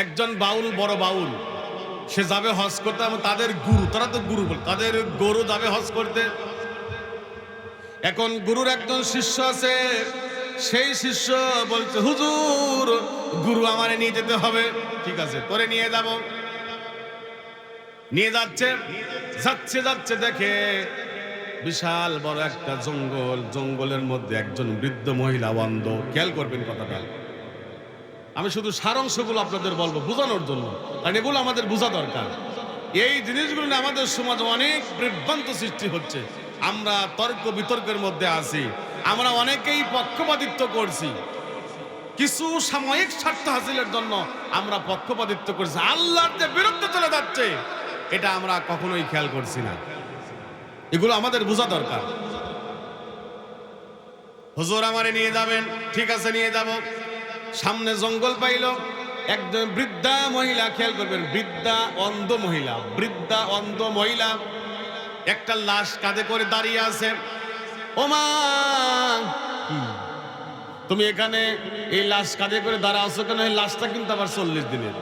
একজন বাউল, বড় বাউল, সে যাবে হজ করতে। তাদের গুরু, তারা তো গুরু বল, তাদের গরু যাবে হজ করতে। এখন গুরুর একজন শিষ্য আছে, সেই শিষ্য বলছে, হুজুর গুরু আমারে নিয়ে যেতে হবে। ঠিক আছে, তোরে নিয়ে যাব। নিয়ে যাচ্ছে, যাচ্ছে যাচ্ছে দেখে বিশাল বড় একটা জঙ্গল, জঙ্গলের মধ্যে একজন বৃদ্ধ মহিলা অন্ধ। খেয়াল করবেন কথাটা, আমি শুধু সারাংশগুলো আপনাদের বলবো বোঝানোর জন্য, কারণ এগুলো আমাদের বোঝা দরকার। এই জিনিসগুলো নিয়ে আমাদের সমাজে অনেক বিভ্রান্ত সৃষ্টি হচ্ছে। আমরা তর্ক বিতর্কের মধ্যে আছি, আমরা অনেকেই পক্ষপাতিত্ব করছি, কিছু সাময়িক স্বার্থ হাসিলের জন্য আমরা পক্ষপাতিত্ব করছি। আল্লাহর যে বিরুদ্ধে চলে যাচ্ছে, এটা আমরা কখনোই খেয়াল করছি না। এগুলো আমাদের বোঝা দরকার। হুজুর আমারে নিয়ে যাবেন। ঠিক আছে, নিয়ে যাব। সামনে জঙ্গল পাইল, একজন বৃদ্ধা মহিলা। খেয়াল করবেন, বৃদ্ধা অন্ধ মহিলা, বৃদ্ধা অন্ধ মহিলা একটা লাশ কাঁধে করে দাঁড়িয়ে আছে। ও মা, তুমি এখানে এই লাশ কাঁধে করে দাঁড়া আছো কেন? এই লাশটা কিন্তু আবার 40 দিনের।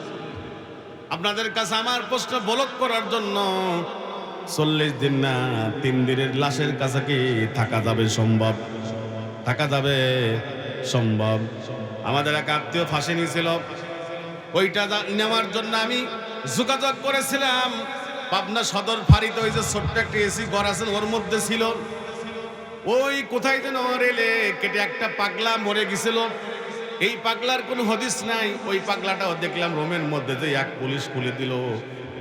আপনাদের কাছে আমার প্রশ্ন বলক করার জন্য, 40 দিন না 3 দিনের লাশের কাছে কি থাকা যাবে সম্ভব? থাকা যাবে সম্ভব? আমাদের এক আত্মীয় ফাঁসি নিয়েছিল, ওইটা নেওয়ার জন্য আমি যোগাযোগ করেছিলাম। পাবনা সদর ফাঁড়িতে ওই যে ছোট্ট একটা এসি ঘর আছে, ওর মধ্যে ছিল। ওই কোথায় যেন রেলে কেটে একটা পাগলা মরে গেছিল। এই পাগলার কোনো হদিস নাই। ওই পাগলাটাও দেখলাম রুমের মধ্যে যে এক পুলিশ খুলে দিল,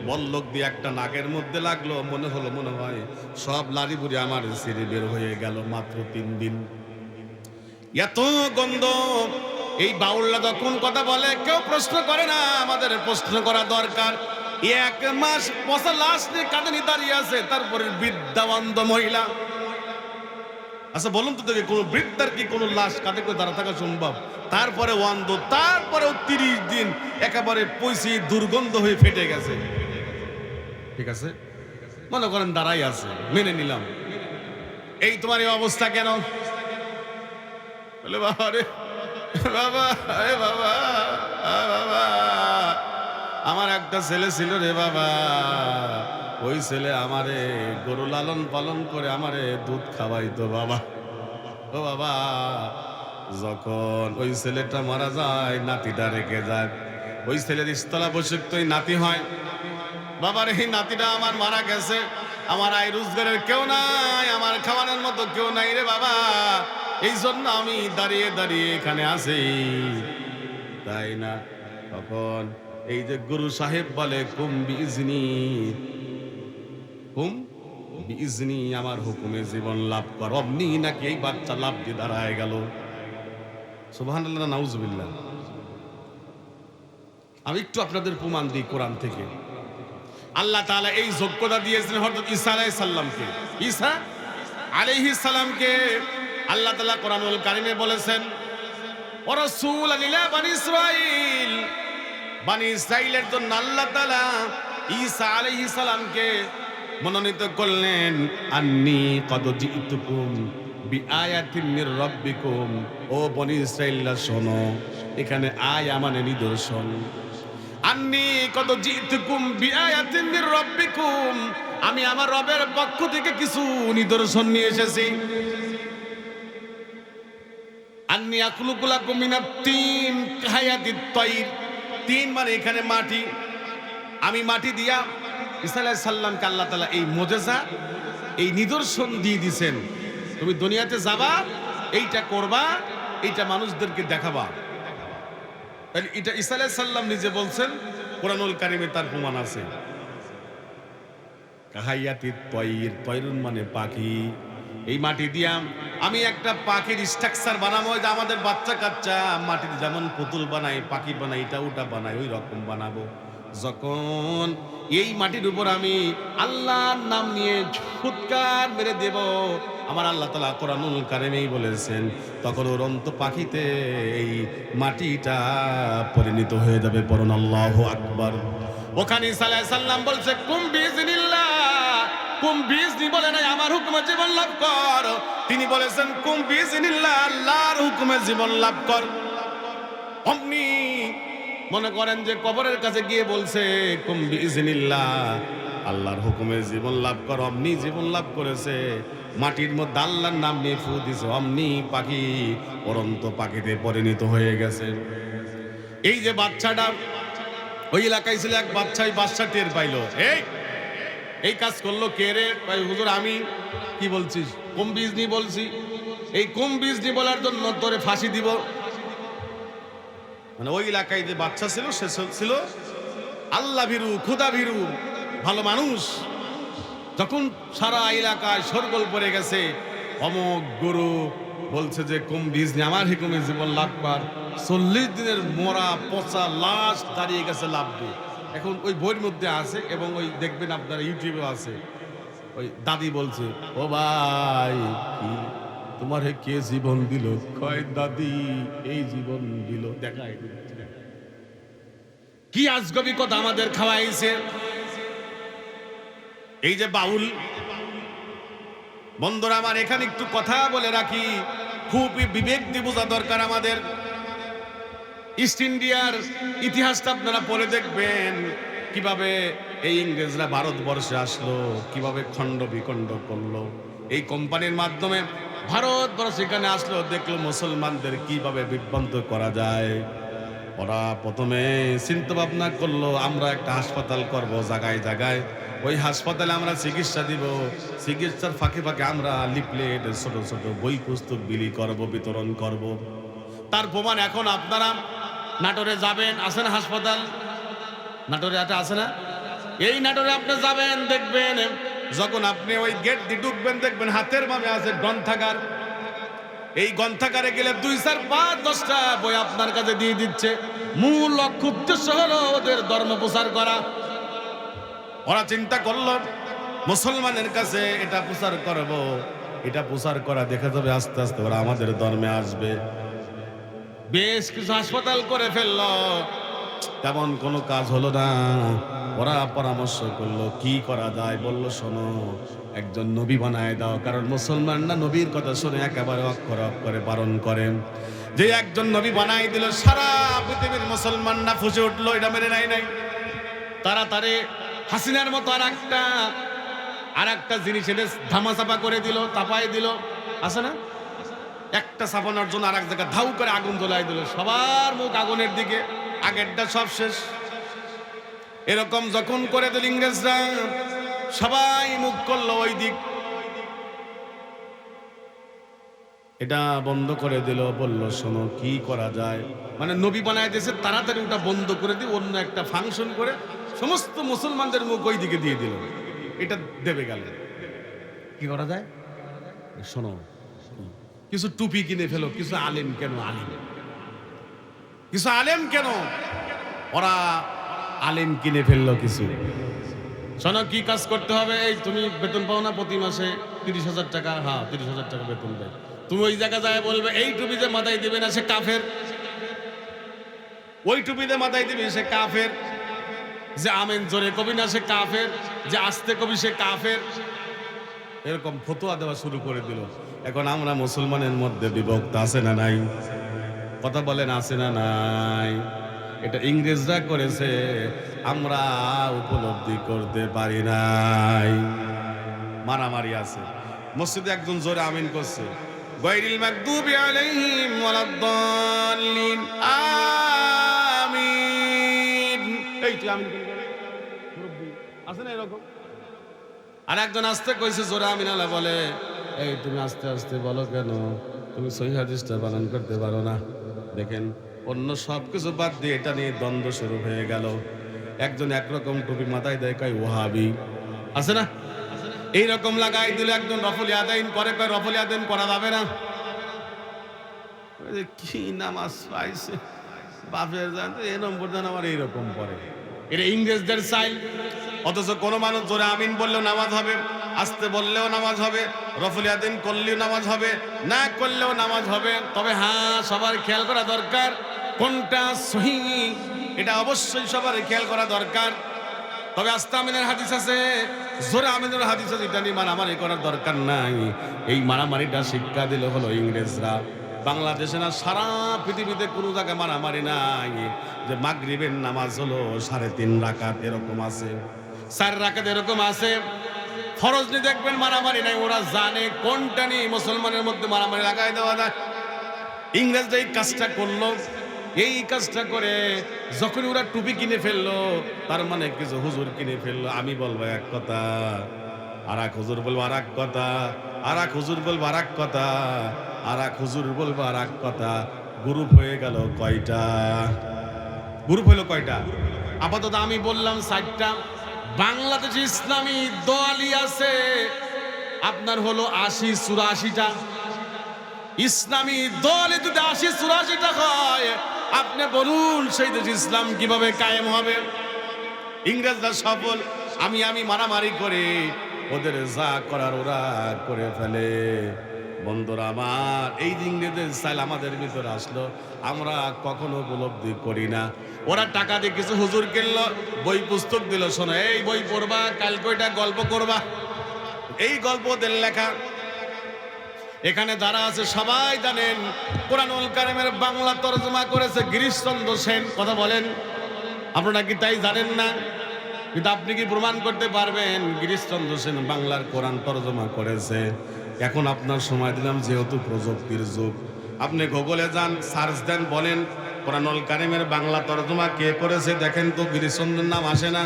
বল্লক দিয়ে একটা নাকের মধ্যে লাগলো। মনে হলো মনে হয় সব লারি বুড়ি আমার সিঁড়ি বের হয়ে গেল মাত্র 3 দিন। এত গন্ধ! এই বাউল্লা যখন কথা বলে কেউ প্রশ্ন করে না, আমাদের প্রশ্ন করা দরকার। 1 মাস পচা লাশ নিয়ে কাঁধে নিয়ে দাঁড়িয়ে আছে, তারপরে বৃদ্ধা অন্ধ মহিলা। আচ্ছা বলুন তো দেখি, কোন বৃদ্ধার কি কোন লাশ কাঁধে করে দাঁড়া থাকা সম্ভব? তারপরে অন্ধ, তারপরেও 30 দিন একেবারে পয়সি দুর্গন্ধ হয়ে ফেটে গেছে। ঠিক আছে, মনে করেন দাঁড়াই আছে, মেনে নিলাম। এই তোমার এই অবস্থা কেন? বলে বাবা রে বাবা, আরে বাবা, বাবা, আমার একটা ছেলে ছিল রে বাবা। ওই ছেলে আমারে গরু লালন পালন করে আমারে দুধ খাওয়াইতো বাবা। ও বাবা, যখন ওই ছেলেটা মারা যায়, নাতিটা রেখে যায়। ওই ছেলের স্থলাভিষিক্তই নাতি হয়। বাবার এই নাতিটা আমার মারা গেছে, আমার আয় রোজগারের কেউ নাই, আমার খাওয়ানোর মতো কেউ নাই রে বাবা। এই জন্য আমি দাঁড়িয়ে দাঁড়িয়ে এখানে আছি, তাই না? তখন এই যে গুরু সাহেব বলে, কুম বিইজনি, কুম বিইজনি, আমার হুকুমে জীবন লাভ কর। অমনি নাকি এই বাচ্চা লাভ দিয়ে দাঁড়ায় গেল। সুবহানাল্লাহ, নাউজুবিল্লাহ। আমি একটু আপনাদের প্রমাণ দিই কোরআন থেকে। আল্লাহ তাআলা এই যোগ্যতা দিয়েছেন হযরত ঈসা আলাইহিস সালামকে। ঈসা আলাইহিস সালামকে আল্লাহ তাআলা কোরআনুল কারীমে বলেছেন, ওয়া রাসূলান ইলা বানি ইসরাঈল। বানি ইসরাঈলের জন্য আল্লাহ তাআলা ঈসা আলাইহিস সালামকে মনোনীত করলেন। আন্নী কদ জিতুকুম বিআয়াতিন মির রাব্বিকুম। ও বনি ইসরাঈলরা শোনো, এখানে আয়া মানে নিদর্শন। আন্নী কদ জিতুকুম বিআয়াতিন মির রাব্বিকুম, আমি আমার রবের পক্ষ থেকে কিছু নিদর্শন নিয়ে এসেছি। আন্নী আখলুকু লাকুম মিনাত তিন কাহায়াতিত তাইর। তিন মানে এখানে মাটি। আমি মাটি দিয়া ঈসা আলাইহিস সালামকে আল্লাহ তাআলা এই মুজিজা, এই নিদর্শন দিয়ে দিয়েছেন। তুমি দুনিয়াতে যাবা, এইটা করবা, এইটা মানুষদেরকে দেখাবা। তাহলে এটা ঈসা আলাইহিস সালাম নিজে বলছেন, কোরআনুল কারীমে তার প্রমাণ আছে। কাহায়াতিত তাইর, তাইরুন মানে পাখি। এই মাটি দিয়া আমি একটা পাখির স্ট্রাকচার বানাবো, যে আমাদের বাচ্চা কাচ্চা মাটিতে যেমন পুতুল বানাই, পাখি বানাই, এটা ওটা বানাই, ওই রকম বানাবো। যখন এই মাটির উপর আমি আল্লাহর নাম নিয়ে ফুৎকার মেরে দেব, আমার আল্লাহ তাআলা কোরআনুল কারীমেই বলেছেন, তখন উড়ন্ত পাখিতে এই মাটিটা পরিণত হয়ে যাবে। পড়ুন আল্লাহু আকবার। ওখানে ঈসা আলাইহিস সালাম বলছে, কুম বিইজনিল্লাহ। কুম বিইজনি বলে নাই আমার হুকুমে জীবন লাভ কর, তিনি বলেছেন কুম বিইজনিল্লাহ, আল্লাহর হুকুমে জীবন লাভ কর। অমনি মনে করেন যে কবরের কাছে গিয়ে বলছে কুম বিইজনিল্লাহ, আল্লাহর হুকুমে জীবন লাভ কর, অমনি জীবন লাভ করেছে। মাটির মধ্যে আল্লাহর নাম নিয়ে ফু দিছে, অমনি পাখি উড়ন্ত পাখিতে পরিণত হয়ে গেছে। এই যে বাচ্চাটা ওই এলাকায় ছিল এক বাচ্চা, এই বাচ্চা টের পাইলো এই কাজ করলো কে রে? হুজুর আমি। কি বলছিস? কুম বিইজনি বলছি। এই কুম বিইজনি বলার জন্য তোরে ফাঁসি দিব। মানে ওই এলাকায় যে বাচ্চা ছিল সে ছিল আল্লাহ ভীরু, খুদা ভীরু, ভালো মানুষ। যখন সারা এলাকায় শোরগোল পড়ে গেছে, অমোক গুরু বলছে যে কুম বিইজনি আমার হুকুমে জীবন লাভ কর। 40 দিনের মরা পচা লাশ দাঁড়িয়ে গেছে লাভ দিয়ে। এখন ওই বইয়ের মধ্যে আছে এবং ওই দেখবেন আপনারা ইউটিউবে আছে। ওই দাদি বলছে, ও ভাই কি তোমার কে জীবন দিল? কয় দাদি এই জীবন দিল। দেখায় কি আজগবি কথা আমাদের খাওয়াইছে। এই যে বাউল বন্ধুরা আমার, এখানে একটু কথা বলে রাখি, খুবই বিবেক দিয়ে বোঝা দরকার আমাদের। ইস্ট ইন্ডিয়ার ইতিহাসটা আপনারা পড়ে দেখবেন কিভাবে এই ইংরেজরা ভারতবর্ষে আসলো, কিভাবে খণ্ড বিখণ্ড করলো। এই কোম্পানির মাধ্যমে ভারতবর্ষ এখানে আসলো, দেখলো মুসলমানদের কিভাবে বিভ্রান্ত করা যায়। ওরা প্রথমে চিন্তা ভাবনা করলো আমরা একটা হাসপাতাল করব জায়গায় জায়গায়, ওই হাসপাতালে আমরা চিকিৎসা দিব, চিকিৎসার ফাঁকে ফাঁকে আমরা লিফলেট ছোট ছোট বই পুস্তক বিলি করব, বিতরণ করব। তার প্রমাণ এখন আপনারা নাটোরে যাবেন, আছে না হাসপাতাল? নাটোরে একটা আছে না? এই নাটোরে আপনি যাবেন দেখবেন, যখন আপনি ওই গেট দিয়ে ঢুকবেন দেখবেন হাতের বামে আছে গ্রন্থাগার। এই গ্রন্থাগারে গেলে 2, 4, 5, 10টা বই আপনার কাছে দিয়ে দিচ্ছে। মূল লক্ষ্য উদ্দেশ্য হলো ওদের ধর্ম প্রচার করা। ওরা চিন্তা করলো মুসলমানের কাছে এটা প্রচার করব, এটা প্রচার করা দেখা যাবে আস্তে আস্তে ওরা আমাদের ধর্মে আসবে। বেশ কিছু হাসপাতাল করে ফেললো, তেমন কোনো কাজ হলো না। ওরা পরামর্শ করলো কি করা যায়। বলল শোনো, একজন নবী বানায় দাও, কারণ মুসলমানরা নবীর কথা শুনে একেবারে অক্ষরে অক্ষরে পালন করেন। যে একজন নবী বানাই দিল, সারা পৃথিবীর মুসলমানরা ফুসে উঠলো, এটা মেনে নাই। তাড়াতাড়ি হাসিনার মতো আর একটা জিনিস এনে ধামাচাপা করে দিল, তাপাই দিল, আছে না? একটা চাপানোর জন্য আর এক জায়গায় ধাউ করে আগুন জ্বলাই দিল, সবার মুখ আগুনের দিকে, আগেরটা সব শেষ। এরকম যখন করে দিল ইংরেজরা, সবাই মুখ করলো ওই দিক, এটা বন্ধ করে দিল। বলল শোনো কি করা যায়, মানে নবী বানায় দিয়েছে, তাড়াতাড়ি ওটা বন্ধ করে দিয়ে অন্য একটা ফাংশন করে সমস্ত মুসলমানদের মুখ ওই দিকে দিয়ে দিল। এটা দেবে গেল, কি করা যায় শোনো, কিছু টুপি কিনে ফেলো। কিছু আলেম কেন? কিছু আলেম কেন? ওরা আলেম কিনে ফেললো কিছু। শোনো কি কাজ করতে হবে, এই তুমি বেতন পাও না প্রতি মাসে 30,000 টাকা? হ্যাঁ 30,000 টাকা বেতন দেয়। তুমি ওই জায়গায় যায় বলবে এই টুপি যে মাথায় দিবে না সে কাফের, ওই টুপিতে মাথায় দিবে সে কাফের, যে আমেন জোরে কবি না সে কাফের, যে আস্তে কবি সে কাফের। এরকম ফতোয়া দেওয়া শুরু করে দিল। এখন আমরা মুসলমানের মধ্যে বিভক্ত আছে না নাই? কথা বলেন আছে না নাই? এটা ইংরেজরা করেছে, আমরা উপলব্ধি করতে পারি নাই। মারামারি আছে। মসজিদে একজন জোরে আমিন করছে, গায়রিল মাগদুবি আলাইহিম ওয়ালাদ-দাল্লিন, আমিন। এই তুই আমিন করে মুরব্বি আছে না এরকম? আর একজন আস্তে কইছে জোরে আমিন আল্লাহ বলে, এই তুমি আস্তে আস্তে বলো কেন? তুমি সহিহ হাদিসটা পালন করতে পারো না। দেখেন অন্য সব কিছু বাদ দিয়ে এটা নিয়ে দ্বন্দ্ব শুরু হয়ে গেল। একজন একরকম টুপি মাথায় দেয়, কয় ওয়াহাবি, আছে না? এইরকম লাগাই দিল। একজন রফল ইয়াদাইন করে, কয় রফল ইয়াদাইন করা যাবে না। কি নামাজ পাইছে বাপের জানতে, এই নম্বর জান আমার এইরকম পড়ে। এটা ইংরেজদের চাইল। অথচ কোনো মানুষ জোরে আমিন বললেও নামাজ হবে, আস্তে বললেও নামাজ হবে, রফল ইয়াদাইন করলেও নামাজ হবে, না করলেও নামাজ হবে। তবে হ্যাঁ, সবার খেয়াল করা দরকার কোনটা সহিহ, এটা অবশ্যই সবার খেয়াল করা দরকার। তবে আস্তে আমিনের হাদিস আছে, জোরে আমিনের হাদিস আছে, এটা নিয়ে মারামারি করার দরকার নাই। এই মারামারিটা শিক্ষা দিল হলো ইংরেজরা। বাংলাদেশে না সারা পৃথিবীতে কোনো জায়গায় মারামারি নাই যে মাগরিবের নামাজ হলো 3.5 রাকাত এরকম আছে, 4 রাকাত এরকম আছে। ফরজ নিয়ে দেখবেন মারামারি নাই, ওরা জানে কোনটা নিয়ে মুসলমানের মধ্যে মারামারি লাগাই দেওয়া যায়। ইংরেজরা এই কাজটা করলো, এই কাজটা করে যখন ওরা টুপি কিনে ফেললো, তার মানে কিছু হুজুর কিনে ফেললো। আমি বলবো এক কথা, আর এক হুজুর বলবো আর এক কথা, আর এক হুজুর বলবো আর এক কথা, আর এক হুজুর বলবো আর এক কথা। গ্রুপ হয়ে গেল কয়টা? গ্রুপ হলো কয়টা? আপাতত আমি বললাম 4টা। বাংলাদেশে ইসলামী দলই আছে আপনার হলো 80-84টা। ইসলামী দলে যদি 80-84টা হয়, আপনি বলুন সেই দেশ ইসলাম কিভাবে কায়েম হবে? ইংরেজরা সফল, আমি মারামারি করে ওদের যা করার ওরা করে ফেলে। বন্ধুরা আমার, এই যে ইংরেজদের স্টাইল আমাদের ভিতরে আসলো, আমরা কখনো উপলব্ধি করি না। ওরা টাকা দিয়ে কিছু হুজুর কিনলো, বই পুস্তক দিল, শোনো এই বই পড়বা, কালকে ওইটা গল্প করবা। এই গল্প ওদের লেখা। এখানে যারা আছে সবাই জানেন কোরআনুল কারীমের বাংলা তরজমা করেছে গিরিশচন্দ্র সেন। কথা বলেন, আপনারা কি তাই জানেন না? কিন্তু আপনি কি প্রমাণ করতে পারবেন গিরিশচন্দ্র সেন বাংলার কোরআন তরজমা করেছে? এখন আপনার সময় দিলাম, যেহেতু প্রযুক্তির যুগ, আপনি গুগলে যান, সার্চ দেন, বলেন কোরআনুল কারীমের বাংলা তরজমা কে করেছে, দেখেন তো গিরিশচন্দ্রের নাম আসে না?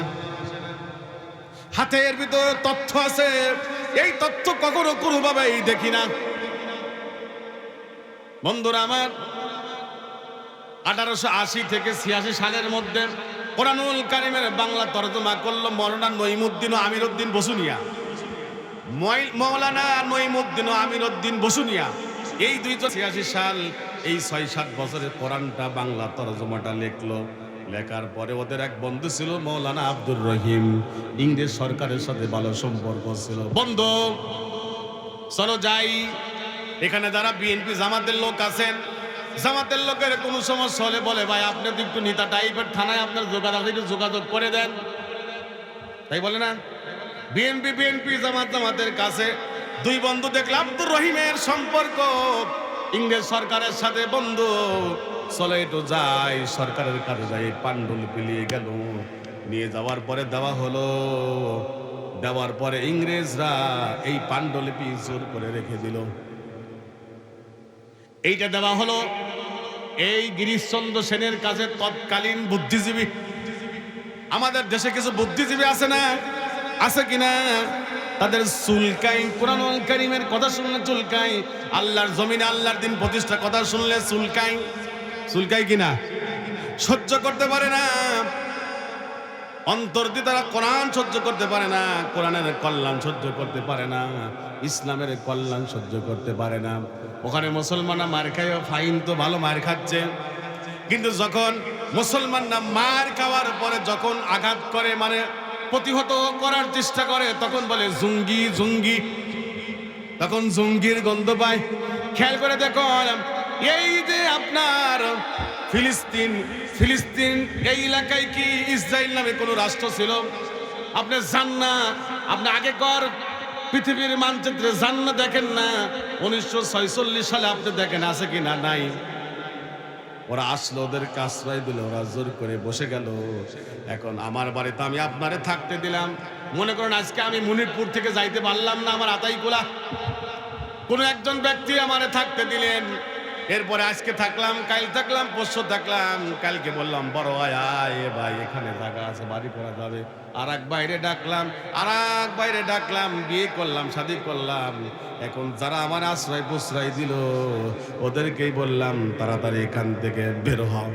হাতের ভিতরে তথ্য আছে, এই তথ্য কখনো কোনোভাবেই দেখি না। বন্ধুরা আমার, 1880 থেকে 86 সালের মধ্যে কোরআনুল কারীমের বাংলা তরজমা করলো মৌলানা নঈমুদ্দিন ও আমিরউদ্দিন বসুনিয়া। মৌলানা নঈমুদ্দিন ও আমিরউদ্দিন বসুনিয়া এই 286 সাল, এই 6-7 বছরের কোরআনটা বাংলা তরজমাটা লিখলো। লেখার পরে ওদের এক বন্ধু ছিল মৌলানা আব্দুর রহিম, ইংরেজ সরকারের সাথে ভালো সম্পর্ক ছিল। বন্ধু চলো যাই, এখানে যারা বিএনপি জামাতের লোক আছেন, জামাতের লোকের কোনো সমস্যা হলে বলে ভাই আপনি তো একটু নেতা টাইপের, থানায় আপনার যোগাযোগ করে দেন, তাই বলে না? বিএনপি জামাতের কাছে 2 বন্ধু দেখলে আব্দুর রহিমের সম্পর্ক ইংরেজ সরকারের সাথে। বন্ধু চলো একটু যাই, সরকারের কাছে যাই। পাণ্ডুলিপি নিয়ে গেল, নিয়ে যাওয়ার পরে দেওয়া হলো। দেওয়ার পরে ইংরেজরা এই পাণ্ডুলিপি জোর করে রেখে দিল। এইটা দেওয়া হলো এই গিরিশচন্দ্র সেনের কাছে, তৎকালীন বুদ্ধিজীবী। আমাদের দেশে কিছু বুদ্ধিজীবী আছে না? আছে কিনা? তাদের চুলকাই, কোরআনুল কারীমের কথা শুনলে চুলকাই, আল্লাহর জমিনে আল্লাহর দিন প্রতিষ্ঠার কথা শুনলে চুলকাই কিনা? সহ্য করতে পারে না, অন্তর দিয়ে তারা কোরআন সহ্য করতে পারে না, কোরআনের কল্যাণ সহ্য করতে পারে না, ইসলামের কল্যাণ সহ্য করতে পারে না। ওখানে মুসলমানরা মার খায়, ফাইন তো ভালো মার খাচ্ছে, কিন্তু যখন মুসলমানরা মার খাওয়ার পরে যখন আঘাত করে, মানে প্রতিহত করার চেষ্টা করে, তখন বলে জঙ্গি জঙ্গি, তখন জঙ্গির গন্ধ পায়। খেয়াল করে দেখুন, এই যে আপনার ফিলিস্তিন এই এলাকায় কি ইসরায়েল নামে কোন রাষ্ট্র ছিল? আপনি জান না? আপনি আগেকার পৃথিবীর মানচিত্রে জান না? দেখেন না 1946 সালে আপনি দেখেন আছে কি না? নাই। ওরা আসলো, ওদেরকে আশ্রয় দিল, ওরা জোর করে বসে গেল। এখন আমার বাড়িতে আমি আপনারে থাকতে দিলাম, মনে করেন আজকে আমি মনিরপুর থেকে যাইতে পারলাম না, আমার আতাইকুলা কোন একজন ব্যক্তি আমারে থাকতে দিলেন। এরপরে আজকে থাকলাম, কাল থাকলাম, পরশু থাকলাম, কালকে বললাম বড় আয় ভাই এখানে জায়গা আছে, বাড়ি করা যাবে। আর এক বাইরে ডাকলাম, বিয়ে করলাম, শাদী করলাম। এখন যারা আমার আশ্রয় প্রশ্রয় দিল, ওদেরকেই বললাম তাড়াতাড়ি এখান থেকে বের হও।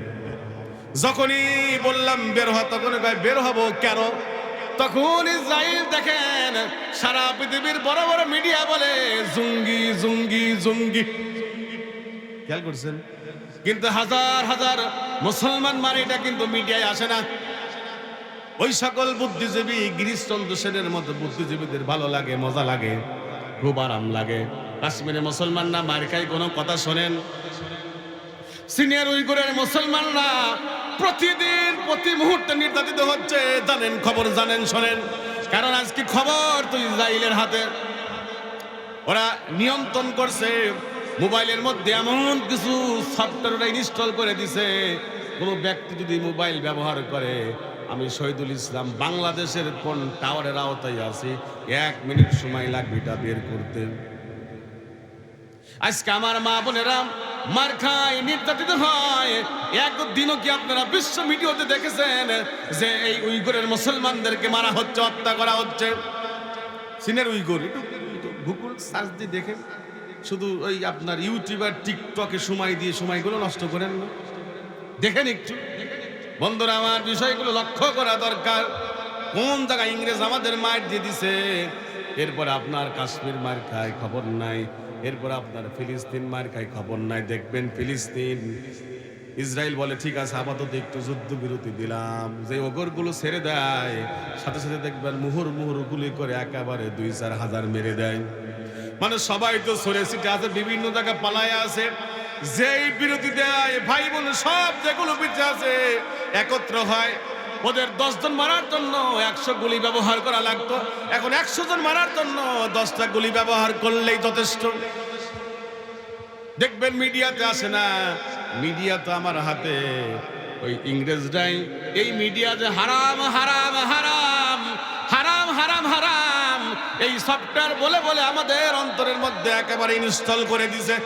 যখনই বললাম বের হ, তখন বের হবো কেন? তখন ইসরায়েল দেখেন সারা পৃথিবীর বড় বড় মিডিয়া বলে জঙ্গি জঙ্গি জঙ্গি। খেয়াল করছেন? কিন্তু হাজার হাজার মুসলমান মানে এটা কিন্তু মিডিয়ায় আসে না। ওই সকল বুদ্ধিজীবী, গিরিশচন্দ্র সেনের মতো বুদ্ধিজীবীদের ভালো লাগে, মজা লাগে, খুব আরাম লাগে। কাশ্মীরে মুসলমানরা মার খায়, কোনো কথা শোনেন? সিনিয়র উইগুরের মুসলমানরা প্রতিদিন প্রতি মুহূর্তে নির্যাতিত হচ্ছে, জানেন? খবর জানেন, শোনেন? কারণ আজকে খবর তো ইসরায়েলের হাতে। ওরা নিয়ন্ত্রণ করছে মোবাইলের মধ্যে এমন কিছু সফটওয়্যার ইনস্টল করে দিছে, কোনো ব্যক্তি যদি মোবাইল ব্যবহার করে, আমি শহীদুল ইসলাম বাংলাদেশের কোন টাওয়ারের আওতায় আছি, 1 মিনিট সময় লাগবে এটা বের করতে। আজকে আমার মা বোনেরা মার খায়, নির্যাতিত হয়। একদিনও কি আপনারা বিশ্ব মিডিয়াতে দেখেছেন যে এই উইগুরের মুসলমানদেরকে মারা হচ্ছে, হত্যা করা হচ্ছে? চীনের উইগুর, একটু গুগল সার্চ দিয়ে দেখেন। শুধু ওই আপনার ইউটিউব আর টিকটকে সময় দিয়ে সময়গুলো নষ্ট করেন না, দেখেন একটু। বন্ধুরা আমার, বিষয়গুলো লক্ষ্য করা দরকার। কোন জায়গায় ইংরেজ আমাদের মার দিয়ে দিছে, এরপর আপনার কাশ্মীর মার খায়, খবর নাই। এরপর আপনার ফিলিস্তিন মার খায়, খবর নাই। দেখবেন ফিলিস্তিন, ইসরায়েল বলে ঠিক আছে আপাতত একটু যুদ্ধবিরতি দিলাম, যে ওগরগুলো ছেড়ে দেয় সাথে সাথে দেখবেন মুহুর মুহুর গুলি করে একেবারে 2-4 হাজার মেরে দেয়। মানে সবাই তো সরে সিটে আছে, বিভিন্ন জায়গায় পালায় আছে। যেই বিরতি দেয় ভাই বোন সব যেগুলো পিছিয়ে আছে একত্র হয়। ওদের 10 জন মারার জন্য 100 গুলি ব্যবহার করা লাগতো, এখন 100 জন মারার জন্য 10টা গুলি ব্যবহার করলেই যথেষ্ট। দেখবেন মিডিয়াতে আসে না, মিডিয়া তো আমার হাতে, ওই ইংরেজরাই এই মিডিয়া যে হারাম হারাম হারাম হারাম হারাম হারাম এই সফটওয়্যার বলে বলে আমাদের অন্তরের মধ্যে একেবারে ইনস্টল করে দিছে।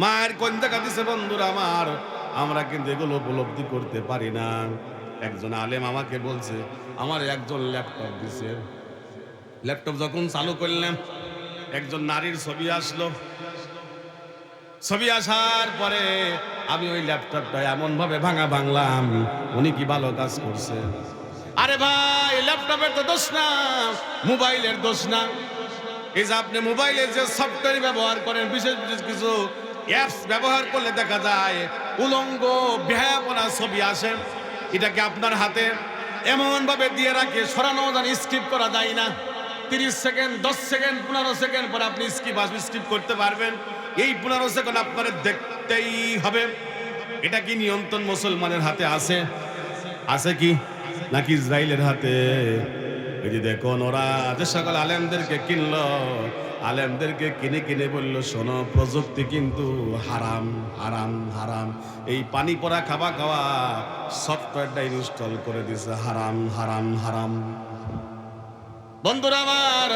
মায়ের কোন জায়গা দিছে বন্ধুরা আমার, আমরা কিন্তু এগুলো উপলব্ধি করতে পারি না। একজন আলেম আমাকে বলছে, আমার একজন ল্যাপটপ দিছে, ল্যাপটপ যখন চালু করলাম একজন নারীর ছবি আসলো। ছবি আসার পরে আমি ওই ল্যাপটপটা এমন ভাবে ভাঙা ভাঙলাম, উনি কি ভালো কাজ করছে? আরে ভাই, ল্যাপটপের তো দোষ না, মোবাইলের দোষ না। এই যে আপনি মোবাইলে যে সফটওয়্যার ব্যবহার করেন, বিশেষ বিশেষ কিছু অ্যাপস ব্যবহার করলে দেখা যায় উলঙ্গ বেহায়াপনা ছবি আসে। এটাকে আপনার হাতে এমন ভাবে দিয়ে রাখে, সরানো যায়, স্কিপ করা যায় না। 30 সেকেন্ড, 10 সেকেন্ড, 15 সেকেন্ড পর আপনি স্কিপ করতে পারবেন। এই 15 সেকেন্ড আপনার দেখতেই হবে। এটা কি নিয়ন্ত্রণ মুসলমানের হাতে আছে? আছে কি নাকি ইসরায়েলের হাতে? এই যে দেখুন, ওরা যে সকল আলেমদেরকে কিনলো, আলেমদেরকে কিনে কিনে বললো শোনো, প্রযুক্তি কিন্তু হারাম হারাম হারাম। এই পানি পড়া খাওয়া খাওয়া সফটওয়্যারটা ইনস্টল করে দিছে, হারাম হারাম হারাম। বন্ধুরা আমার,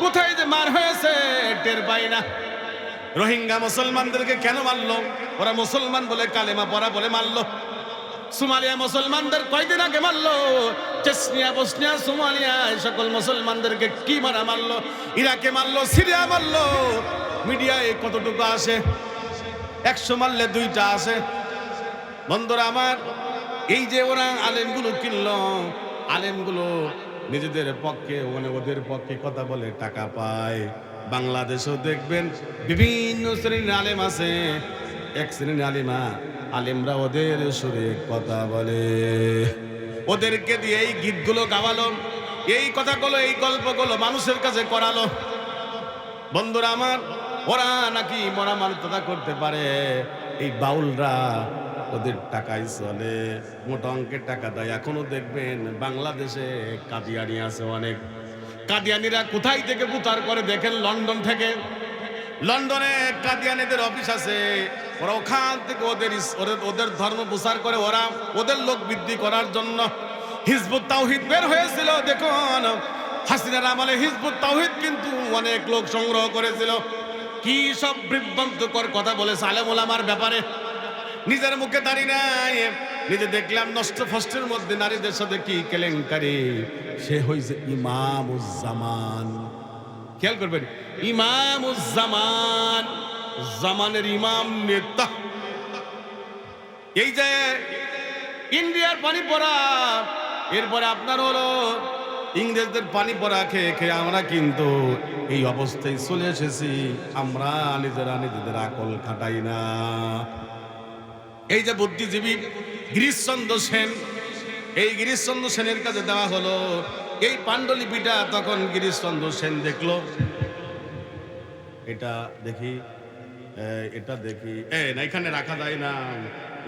কোথায় যে মার হয়েছে টের পাই না। রোহিঙ্গা মুসলমানদেরকে কেন মারলো? ওরা মুসলমান বলে, কালেমা পড়া বলে মারলো। সোমালিয়া মুসলমানদের কয়দিন আগে মারলো। চেচনিয়া, বসনিয়া, সোমালিয়া এই সকল মুসলমানদেরকে কি মারা মারলো? ইরাকে মারলো, সিরিয়া মারলো। মিডিয়ায় কতটুকু আসে? 100 মারলে 2টা আসে। বন্ধুরা আমার, এই যে ওরা আলেমগুলো কিনলো, আলেমগুলো নিজেদের পক্ষে মানে ওদের পক্ষে কথা বলে টাকা পায়। বাংলাদেশেও দেখবেন বিভিন্ন শ্রেণীর আলেম আছে, এক শ্রেণীর আলেমরা ওদের সুরে কথা বলে, ওদেরকে দিয়ে এই গীতগুলো গাওয়ালো, এই কথাগুলো, এই গল্পগুলো মানুষের কাছে করালো। বন্ধুরা আমার, ওরা নাকি মরা মানবতা করতে পারে। এই বাউলরা ওদের টাকায় চলে, মোটা অঙ্কের টাকা দেয়। এখনো দেখবেন বাংলাদেশে কাদিয়ানি আছে অনেক। কাদিয়ানিরা কোথায় থেকে বুতার করে দেখেন? লন্ডন থেকে। লন্ডনে কাদিয়ানিদের অফিস আছে। ওরা ওখান থেকে ওদের ধর্ম প্রচার করে, ওরা ওদের লোক বৃদ্ধি করার জন্য। হিজবুত তাওহীদ বের হয়েছিল, দেখুন হাসিনার আমলে হিজবুত তাওহীদ কিন্তু অনেক লোক সংগ্রহ করেছিল। কি সব বিভ্রান্তকর কথা বলেছে আলেম ওলামার ব্যাপারে। নিজের মুখে দাড়ি নাই, নিজে দেখলাম নষ্ট ফষ্টের মধ্যে নারীদের সাথে কি কেলেঙ্কারি। সে হইছে ইমামুজ্জামান। খেয়াল করবেন, ইমামুজ্জামান, জামানের ইমাম, নেতা। এই যে ইন্ডিয়ার পানি পড়া, এরপরে আপনার হলো ইংরেজদের পানি পড়া খেয়ে খেয়ে আমরা কিন্তু এই অবস্থায় চলে এসেছি। আমরা নিজেদের আকল খাটাই না। এই যে বুদ্ধিজীবী গিরিশচন্দ্র সেন, এই গিরিশচন্দ্র সেনের কাছে দেওয়া হলো এই পাণ্ডুলিপিটা। তখন গিরিশচন্দ্র সেন দেখলো, এটা দেখি, এটা দেখি, না এখানে রাখা যায় না,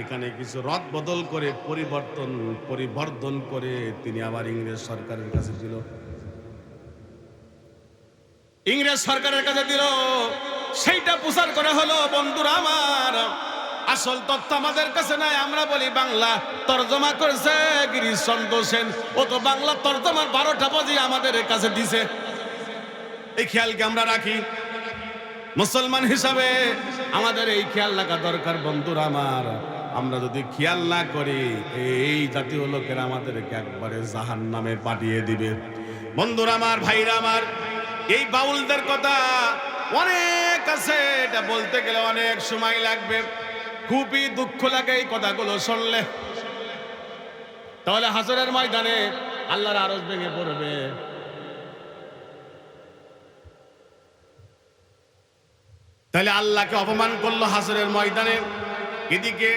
এখানে কিছু রদ বদল করে পরিবর্তন করে তিনি আবার ইংরেজ সরকারের কাছে দিল। ইংরেজ সরকারের কাছে দিল। সেইটা প্রচার করা হলো। বন্ধুরা আমার, আসল তথ্য আমাদের কাছে নাই। আমরা বলি বাংলা তর্জমা করেছে গিরিশচন্দ্র সেন, ও তো বাংলা তর্জমার 12টা বাজি আমাদের কাছে দিছে। এই খেয়ালকে আমরা রাখি। মুসলমান হিসাবে আমাদের এই খেয়াল রাখা দরকার। বন্ধুরা আমার, আমরা যদি খেয়াল না করি এই জাতীয় লোকেরা আমাদেরকে একবারে জাহান্নামে পাঠিয়ে দিবে। বন্ধুরা আমার, ভাইরা আমার, এই বাউলদের কথা অনেক আছে, এটা বলতে গেলে অনেক সময় লাগবে। খুবই দুঃখ লাগে এই কথাগুলো শুনলে। তাহলে হাসরের ময়দানে আল্লাহর আরশ ভেঙে পড়বে। তাহলে আল্লাহকে অপমান করলো হাসরের ময়দানে। এদিকে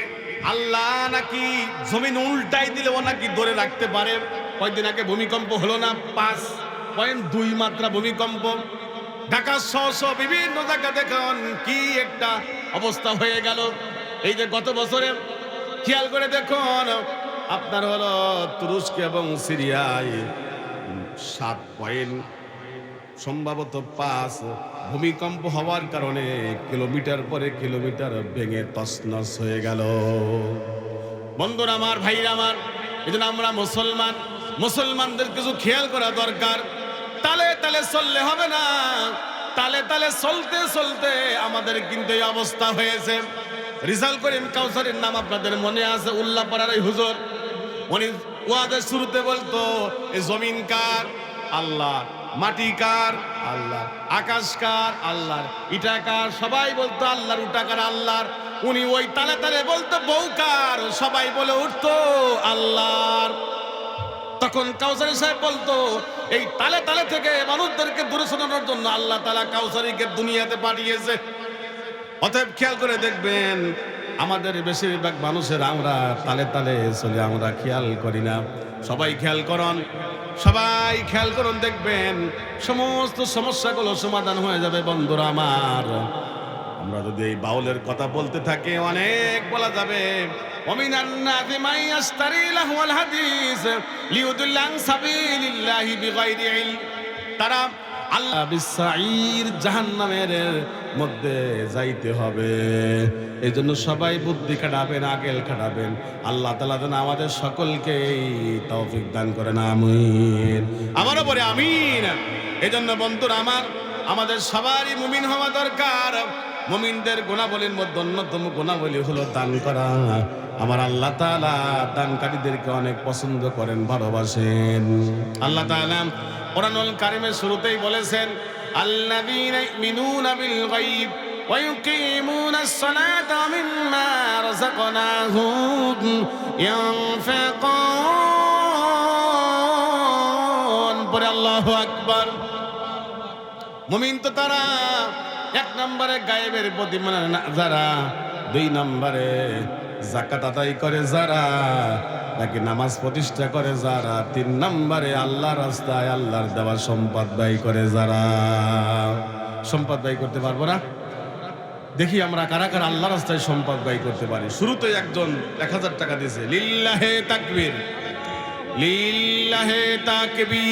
আল্লাহ নাকি জমিন উল্টাই দিলেও নাকি ধরে রাখতে পারে। কয়েকদিন আগে ভূমিকম্প হলো না, 5.2 মাত্রা ভূমিকম্প। ঢাকা সহ বিভিন্ন জায়গা দেখুন কি একটা অবস্থা হয়ে গেল। এই যে গত বছরে খেয়াল করে দেখুন, আপনার হলো তুরস্ক এবং সিরিয়ায় 7 সম্ভবত 5 ভূমিকম্প হওয়ার কারণে কিলোমিটার পরে কিলোমিটার ভেঙে তছনছ হয়ে গেল। বন্ধুরা আমার, ভাইরা আমার, এজন্য আমরা মুসলমানদের কিছু খেয়াল করা দরকার। তালে তালে চললে হবে না। তালে তালে চলতে চলতে আমাদের কিন্তু এই অবস্থা হয়েছে। রিজাল করিম কাউসারের নাম আপনাদের মনে আছে? উল্লাপাড়ার এই হুজুর, উনি ওয়াজের শুরুতে বলতো এই জমিন কার? আল্লাহ। মাটি কার? আল্লাহ। আকাশ কার? আল্লাহর। ইটা কার? সবাই বলতো আল্লাহর। উটা কার? আল্লাহর। উনি ওই তালে তালে বলতো বউ কার? সবাই বলে উঠতো আল্লাহর। তখন কাউসারি সাহেব বলতো এই তালে তালে থেকে মানুষদেরকে দূরে সরানোর জন্য আল্লাহ তাআলা কাউসারিকে দুনিয়াতে পাঠিয়েছে। অতএব খেয়াল করে দেখবেন, আমাদের বেশিরভাগ মানুষের আমরা তালে তালে চলে, আমরা খেয়াল করি না। সবাই খেয়াল করুন, দেখবেন সমস্ত সমস্যাগুলো সমাধান হয়ে যাবে। বন্ধুরা আমার, আমরা যদি এই বাউলের কথা বলতে থাকি অনেক বলা যাবে। ওমিনান নাসি মান ইয়াশতারি লাহওয়াল হাদিস লিয়ুদিল্লা আন সাবিলিল্লাহি বিগাইরি ইলম। তারা আল্লাহ বিসাইর জাহান্নামের মধ্যে যাইতে হবে। এই জন্য সবাই বুদ্ধি খাটাবেন, আকল খাটাবেন। আল্লাহ তাআলা যেন আমাদের সকলকে তৌফিক দান করেন, আমিন। আমারও বলে আমিন। এই জন্য বন্ধুরা আমার, আমাদের সবারই মুমিন হওয়া দরকার। মুমিনদের গুণাবলীর মধ্যে অন্যতম গুণাবলী হলো দান করা। আমার আল্লাহ তাআলা দানকারীদেরকে অনেক পছন্দ করেন, ভালোবাসেন। আল্লাহ তাআলা কোরআনুল কারীমের শুরুতেই বলেছেন, আল্লাযীনা ইউমিনুনা বিল গায়ব ওয়া ইউকিমুনাস সালাতা মিম্মা রাযাকনাহুম ইউনফিকুন। পরে আল্লাহু আকবার। মুমিন তো তারা 1 নম্বরে গায়েবের প্রতি মানে যারা, 2 নম্বরে যাকাত আদায় করে যারা, নাকি নামাজ প্রতিষ্ঠা করে যারা, 3 নম্বরে আল্লাহর রাস্তায় আল্লাহর দেওয়া সম্পদ ব্যয় করে যারা। সম্পদ ব্যয় করতে পারবো না? দেখি আমরা কারা কারা আল্লাহর রাস্তায় সম্পদ ব্যয় করতে পারি। শুরুতে একজন 1000 টাকা দিয়েছে। লিল্লাহে তাকবীর, লিল্লাহে তাকবীর।